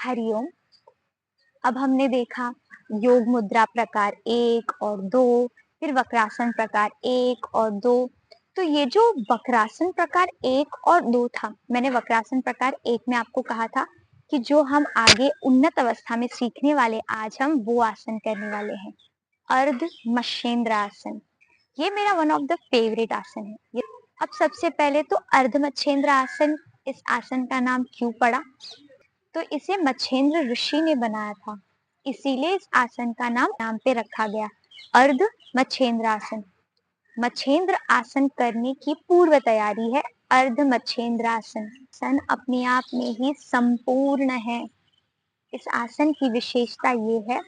हरिओम। अब हमने देखा योग मुद्रा प्रकार 1 और 2, फिर वक्रासन प्रकार 1 और 2। तो ये जो वक्रासन प्रकार 1 और 2 था, मैंने वक्रासन प्रकार 1 में आपको कहा था कि जो हम आगे उन्नत अवस्था में सीखने वाले, आज हम वो आसन करने वाले हैं, अर्ध मच्छेंद्र आसन। ये मेरा वन ऑफ द फेवरेट आसन है। अब सबसे पहले तो अर्ध मच्छेंद्र आसन, इस आसन का नाम क्यों पड़ा? तो इसे मच्छेंद्र ऋषि ने बनाया था, इसीलिए इस आसन का नाम पे रखा गया, अर्ध मच्छेंद्र आसन। मच्छेंद्र आसन करने की पूर्व तैयारी है अर्ध मच्छेंद्र आसन। आसन अपने आप में ही संपूर्ण है। इस आसन की विशेषता ये है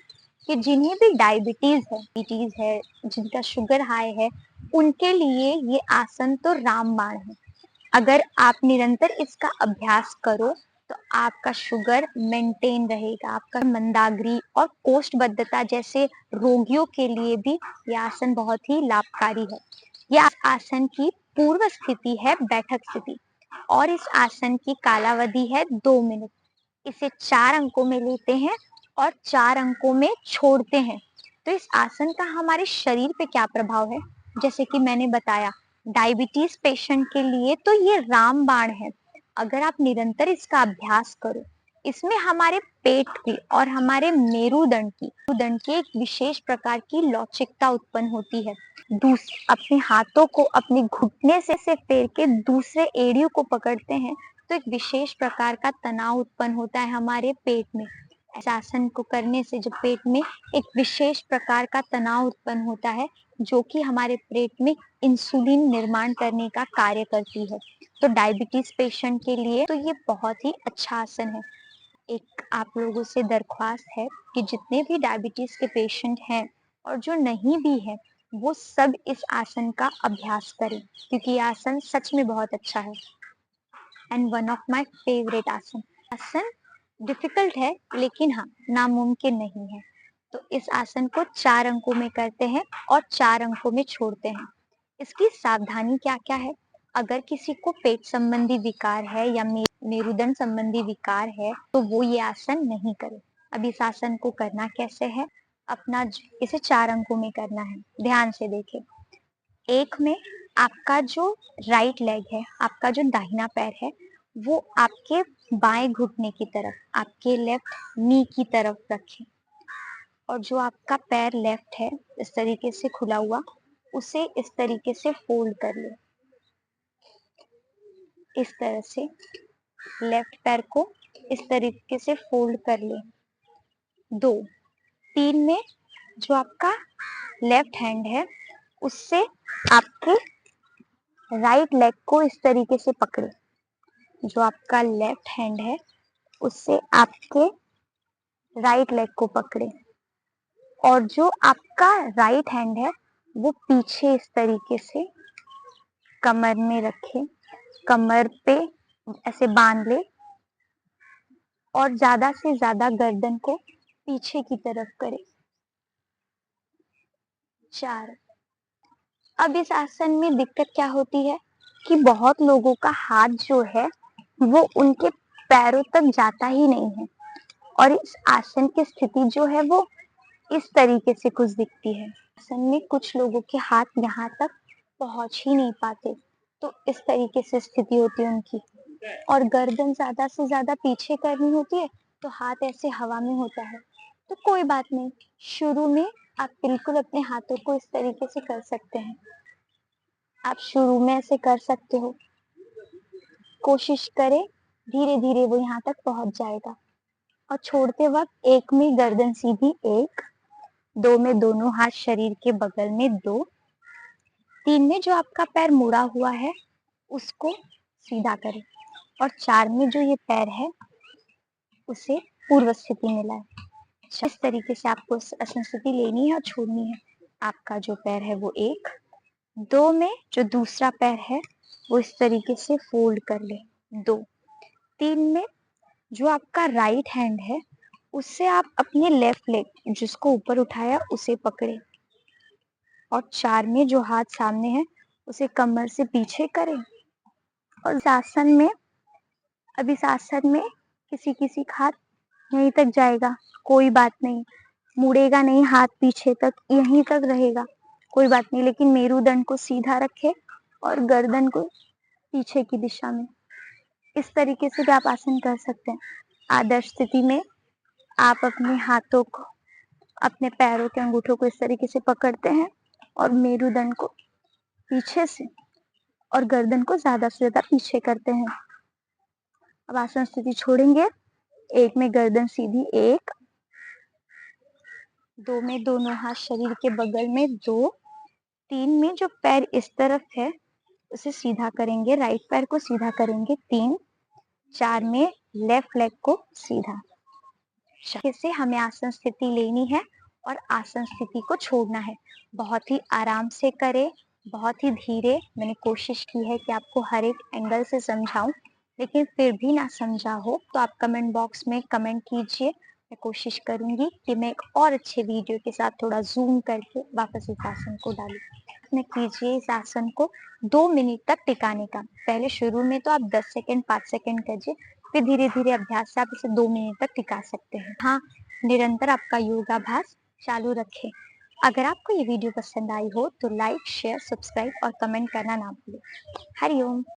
कि जिन्हें भी डायबिटीज है, जिनका शुगर हाई है, उनके लिए ये आसन तो रामबाण है। अगर आप निरंतर इसका अभ्यास करो तो आपका शुगर मेंटेन रहेगा। आपका मंदाग्नि और कोष्ठबद्धता जैसे रोगियों के लिए भी यह आसन बहुत ही लाभकारी है। यह आसन की पूर्व स्थिति है बैठक स्थिति, और इस आसन की कालावधि है 2 मिनट। इसे 4 अंकों में लेते हैं और 4 अंकों में छोड़ते हैं। तो इस आसन का हमारे शरीर पे क्या प्रभाव है? जैसे कि मैंने बताया, डायबिटीज पेशेंट के लिए तो ये रामबाण है। अगर आप निरंतर इसका अभ्यास करो, इसमें हमारे पेट की और हमारे मेरुदंड की एक विशेष प्रकार की लौचिकता उत्पन्न होती है। अपने हाथों को अपने घुटने से फेर के दूसरे एड़ियों को पकड़ते हैं तो एक विशेष प्रकार का तनाव उत्पन्न होता है हमारे पेट में। इस आसन को करने से जब पेट में एक विशेष प्रकार का तनाव उत्पन्न होता है, जो कि हमारे पेट में इंसुलिन निर्माण करने का कार्य करती है। तो डायबिटीज पेशेंट के लिए तो ये बहुत ही अच्छा आसन है। एक आप लोगों से दरख्वास्त है कि जितने भी डायबिटीज के पेशेंट हैं और जो नहीं भी है, वो सब इस आसन का अभ्यास करें, क्योंकि ये आसन सच में बहुत अच्छा है and one of my favourite आसन डिफिकल्ट है, लेकिन हाँ, नामुमकिन नहीं है। तो इस आसन को 4 अंकों में करते हैं और 4 अंकों में छोड़ते हैं। इसकी सावधानी क्या क्या है? अगर किसी को पेट संबंधी विकार है या मेरुदंड संबंधी विकार है तो वो ये आसन नहीं करे। अब इस आसन को करना कैसे है? इसे 4 अंकों में करना है। ध्यान से देखें। 1 में आपका जो राइट लेग है, आपका जो दाहिना पैर है, वो आपके बाएं घुटने की तरफ, आपके लेफ्ट नी की तरफ रखें, और जो आपका पैर लेफ्ट है इस तरीके से खुला हुआ, उसे इस तरीके से फोल्ड कर ले। इस तरह से लेफ्ट पैर को इस तरीके से फोल्ड कर ले। 2, 3 में जो आपका लेफ्ट हैंड है, उससे आपके राइट लेग को इस तरीके से पकड़े। जो आपका लेफ्ट हैंड है, उससे आपके राइट लेग को पकड़े, और जो आपका राइट हैंड है वो पीछे इस तरीके से कमर में रखे, कमर पे ऐसे बांध ले, और ज्यादा से ज्यादा गर्दन को पीछे की तरफ करे। 4। अब इस आसन में दिक्कत क्या होती है कि बहुत लोगों का हाथ जो है वो उनके पैरों तक जाता ही नहीं है, और इस आसन की स्थिति जो है वो इस तरीके से कुछ दिखती है। आसन में कुछ लोगों के हाथ यहाँ तक पहुंच ही नहीं पाते, तो इस तरीके से स्थिति होती है उनकी, और गर्दन ज्यादा से ज्यादा पीछे करनी होती है तो हाथ ऐसे हवा में होता है। तो कोई बात नहीं, शुरू में आप बिल्कुल अपने हाथों को इस तरीके से कर सकते हैं। आप शुरू में ऐसे कर सकते हो, कोशिश करें, धीरे धीरे वो यहाँ तक पहुंच जाएगा। और छोड़ते वक्त 1 में गर्दन सीधी, 1, 2 में दोनों हाथ शरीर के बगल में, 2, 3 में जो आपका पैर मुड़ा हुआ है उसको सीधा करें, और 4 में जो ये पैर है उसे पूर्व स्थिति में लाएं। इस तरीके से आपको स्थिति लेनी है और छोड़नी है। आपका जो पैर है वो 1, 2 में जो दूसरा पैर है वो इस तरीके से फोल्ड कर ले, 2, 3 में जो आपका राइट हैंड है उससे आप अपने लेफ्ट लेग जिसको ऊपर उठाया उसे पकड़े, और 4 में जो हाथ सामने है उसे कमर से पीछे करें। और इस आसन में किसी किसी का हाथ यहीं तक जाएगा, कोई बात नहीं, मुड़ेगा नहीं हाथ पीछे तक, यहीं तक रहेगा, कोई बात नहीं। लेकिन मेरुदंड को सीधा रखे और गर्दन को पीछे की दिशा में। इस तरीके से भी आप आसन कर सकते हैं। आदर्श स्थिति में आप अपने हाथों को, अपने पैरों के अंगूठों को इस तरीके से पकड़ते हैं और मेरुदंड को पीछे से और गर्दन को ज्यादा से ज्यादा पीछे करते हैं। अब आसन स्थिति छोड़ेंगे। 1 में गर्दन सीधी, 1, 2 में दोनों हाथ शरीर के बगल में, 2, 3 में जो पैर इस तरफ है उसे सीधा करेंगे, राइट पैर को सीधा करेंगे, 3, 4 में लेफ्ट लेग को सीधा। कैसे हमें आसन स्थिति लेनी है और आसन स्थिति को छोड़ना है। बहुत ही आराम से करें, बहुत ही धीरे। मैंने कोशिश की है कि आपको हर एक एंगल से समझाऊं, लेकिन फिर भी ना समझा हो तो आप कमेंट बॉक्स में कमेंट कीजिए। मैं कोशिश करूंगी कि मैं एक और अच्छे वीडियो के साथ थोड़ा जूम करके वापस इस आसन को डालूं। प्रयत्न कीजिए इस आसन को 2 मिनट तक टिकाने का। पहले शुरू में तो आप 10 सेकंड 5 सेकंड कीजिए, फिर धीरे धीरे अभ्यास से आप इसे 2 मिनट तक टिका सकते हैं। हाँ, निरंतर आपका योगाभ्यास चालू रखें। अगर आपको ये वीडियो पसंद आई हो तो लाइक, शेयर, सब्सक्राइब और कमेंट करना ना भूलें। हरिओम।